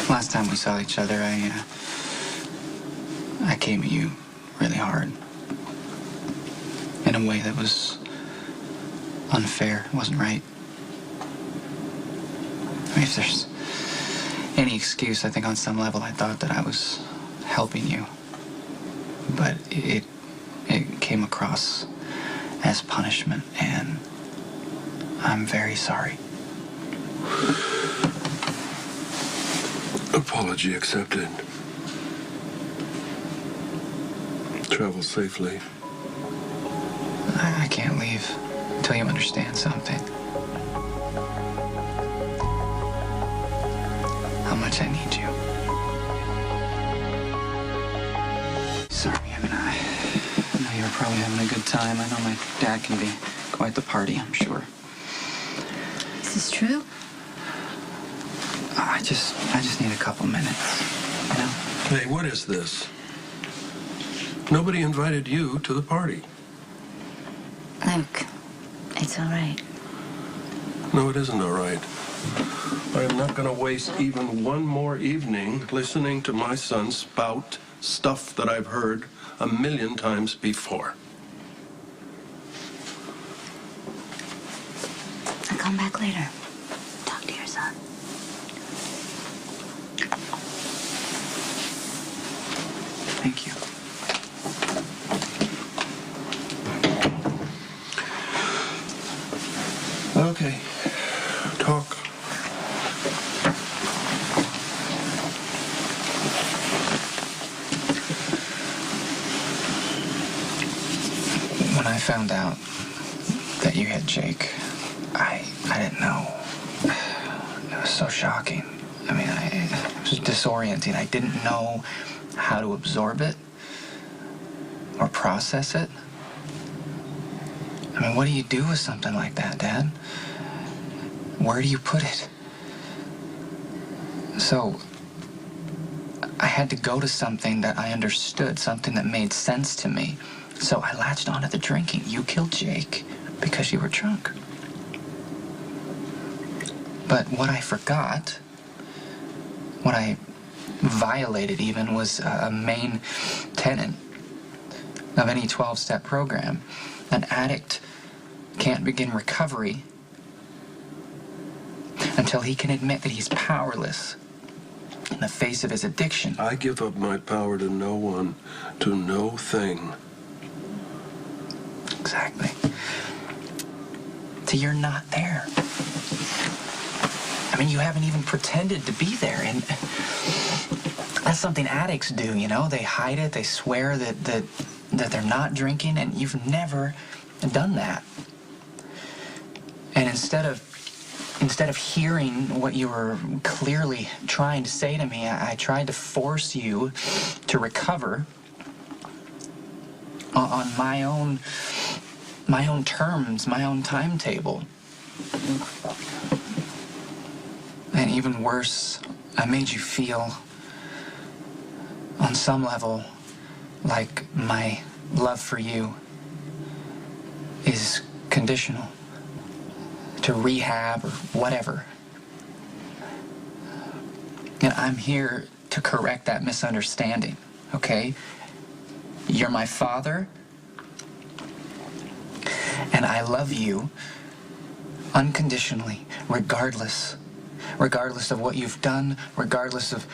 Last time we saw each other, I came at you really hard. In a way that was unfair. It wasn't right. I mean, if there's any excuse, I think on some level I thought that I was helping you. But it came across as punishment, and I'm very sorry. Apology accepted. Travel safely. I can't leave until you understand something. How much I need you. Sorry, I mean, I know you're probably having a good time. I know my dad can be quite the party, I'm sure. Is this true? I just need a couple minutes, you know? Hey, what is this? Nobody invited you to the party. Luke, it's all right. No, it isn't all right. I am not going to waste even one more evening listening to my son spout stuff that I've heard 1,000,000 times before. I'll come back later. Talk to your son. Thank you. Okay. Talk. When I found out that you had Jake, I didn't know. It was so shocking. I mean, it was disorienting. I didn't know how to absorb it or process it. I mean, what do you do with something like that, Dad? Where do you put it? So, I had to go to something that I understood, something that made sense to me. So I latched onto the drinking. You killed Jake because you were drunk. But what I forgot, what I violated even, was a main tenet of any 12-step program. An addict can't begin recovery until he can admit that he's powerless in the face of his addiction. I give up my power to no one, to no thing. Exactly. So you're not there. I mean, you haven't even pretended to be there, and that's something addicts do, you know? They hide it, they swear that they're not drinking, and you've never done that. And instead of hearing what you were clearly trying to say to me, I tried to force you to recover on my own terms, my own timetable. And even worse, I made you feel, on some level, like my love for you is conditional to rehab or whatever. And I'm here to correct that misunderstanding, okay? You're my father, and I love you unconditionally, regardless of what you've done, regardless of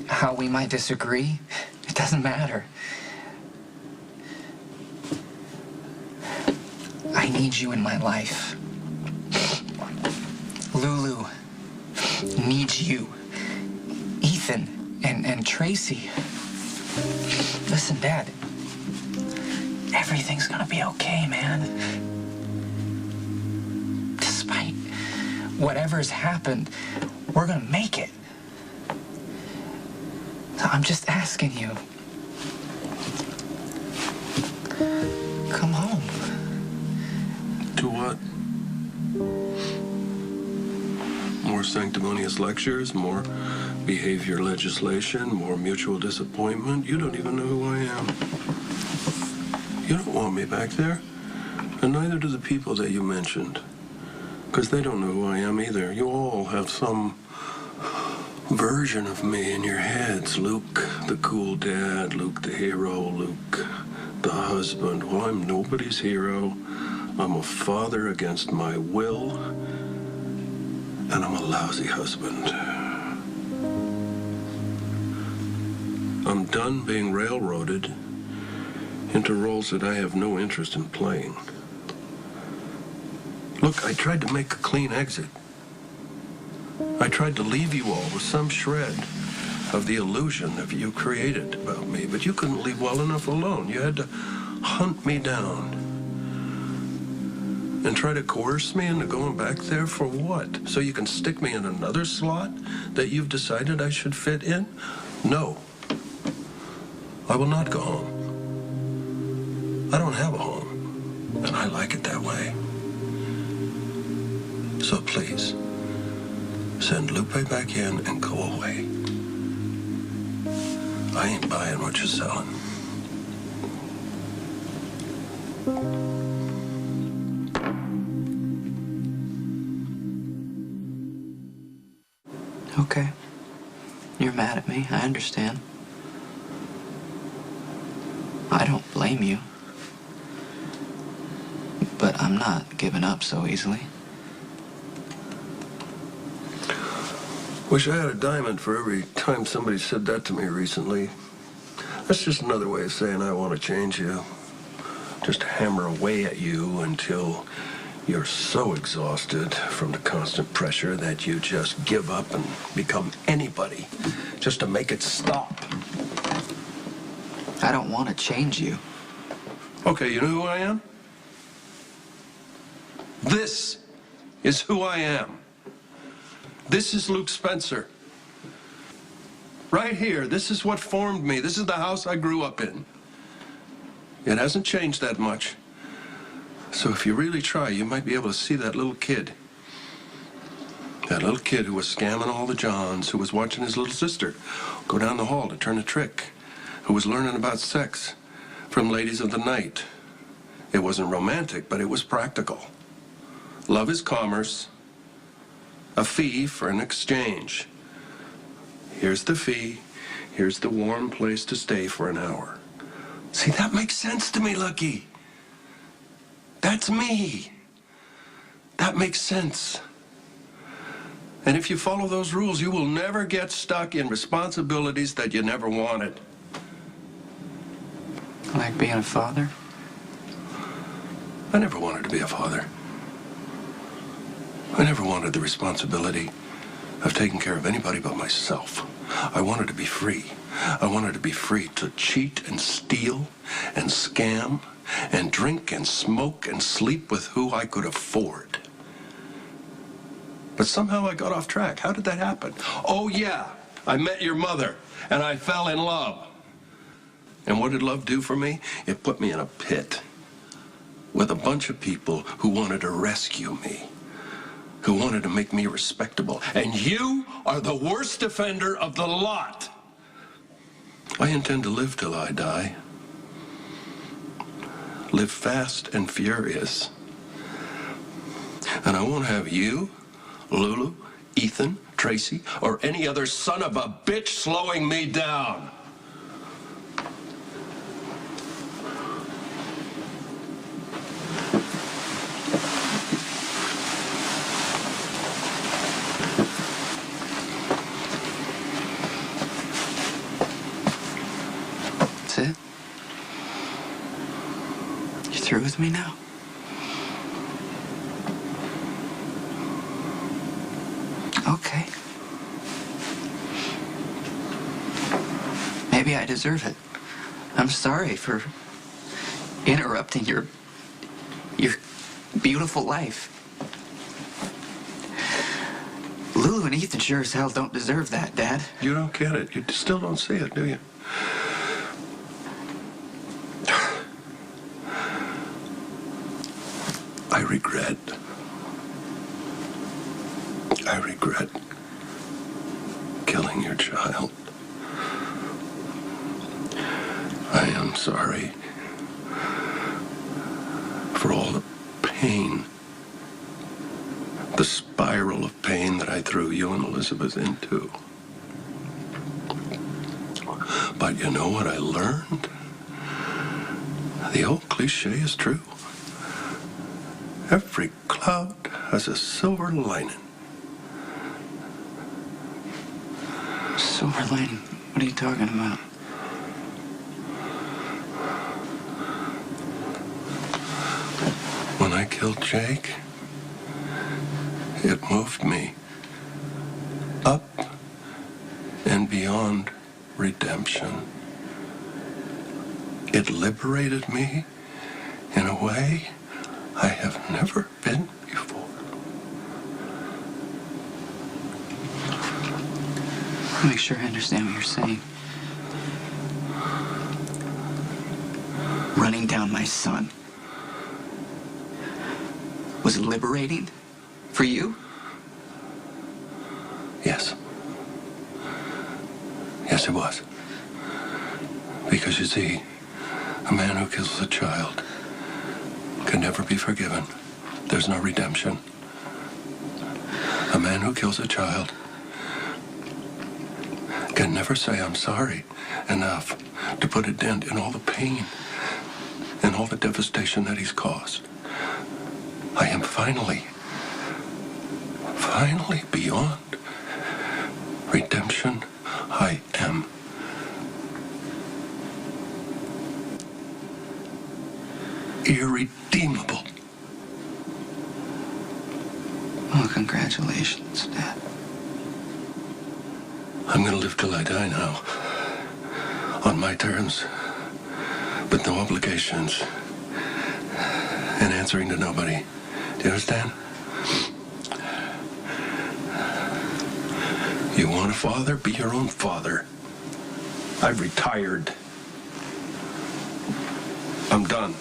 how we might disagree. It doesn't matter. I need you in my life. Lulu needs you. Ethan and Tracy. Listen, Dad. Everything's gonna be okay, man. Despite whatever's happened, we're gonna make it. So I'm just asking you. Come home. To what? More sanctimonious lectures, more behavior legislation, more mutual disappointment. You don't even know who I am. You don't want me back there, and neither do the people that you mentioned, because they don't know who I am either. You all have some version of me in your heads. Luke, the cool dad, Luke, the hero, Luke, the husband. Well, I'm nobody's hero. I'm a father against my will, and I'm a lousy husband. I'm done being railroaded into roles that I have no interest in playing. Look, I tried to make a clean exit. I tried to leave you all with some shred of the illusion that you created about me, but you couldn't leave well enough alone. You had to hunt me down and try to coerce me into going back there for what? So you can stick me in another slot that you've decided I should fit in? No. I will not go home. I don't have a home, and I like it that way. So please, send Lupe back in and go away. I ain't buying what you're selling. Okay. You're mad at me. I understand. I don't blame you. But I'm not giving up so easily. Wish I had a diamond for every time somebody said that to me recently. That's just another way of saying I want to change you. Just hammer away at you until you're so exhausted from the constant pressure that you just give up and become anybody, just to make it stop. I don't want to change you. Okay, you know who I am? This is who I am. This is Luke Spencer. Right here, this is what formed me. This is the house I grew up in. It hasn't changed that much. So if you really try, you might be able to see that little kid. That little kid who was scamming all the Johns, who was watching his little sister go down the hall to turn a trick, who was learning about sex from ladies of the night. It wasn't romantic, but it was practical. Love is commerce. A fee for an exchange. Here's the fee. Here's the warm place to stay for an hour. See, that makes sense to me, Lucky. That's me. That makes sense. And if you follow those rules, you will never get stuck in responsibilities that you never wanted. Like being a father? I never wanted to be a father. I never wanted the responsibility of taking care of anybody but myself. I wanted to be free. I wanted to be free to cheat and steal and scam and drink and smoke and sleep with who I could afford. But somehow I got off track. How did that happen? Oh, yeah, I met your mother and I fell in love. And what did love do for me? It put me in a pit with a bunch of people who wanted to rescue me, who wanted to make me respectable. And you are the worst offender of the lot. I intend to live till I die. Live fast and furious. And I won't have you, Lulu, Ethan, Tracy, or any other son of a bitch slowing me down. That's it? You through with me now? Okay. Maybe I deserve it. I'm sorry for interrupting your beautiful life. Lulu and Ethan sure as hell don't deserve that, Dad. You don't get it. You still don't see it, do you? I regret killing your child. I am sorry for all the pain, the spiral of pain that I threw you and Elizabeth into. But you know what I learned? The old cliche is true. Every cloud has a silver lining. Silver lining? What are you talking about? When I killed Jake, it moved me up and beyond redemption. It liberated me in a way I have never been before. I'll make sure I understand what you're saying. Running down my son was liberating for you? Yes. Yes, it was. Because you see, a man who kills a child can never be forgiven. There's no redemption. A man who kills a child can never say, I'm sorry, enough to put a dent in all the pain and all the devastation that he's caused. I am finally beyond redemption. I am irredeemable. Well, congratulations, Dad. I'm gonna live till I die now. On my terms. With no obligations. And answering to nobody. Do you understand? You want a father? Be your own father. I've retired. I'm done.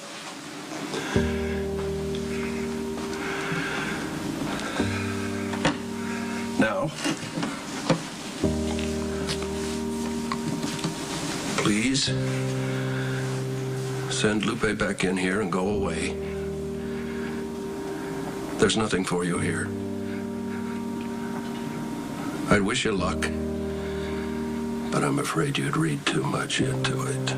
Now, please send Lupe back in here and go away. There's nothing for you here. I'd wish you luck, but I'm afraid you'd read too much into it.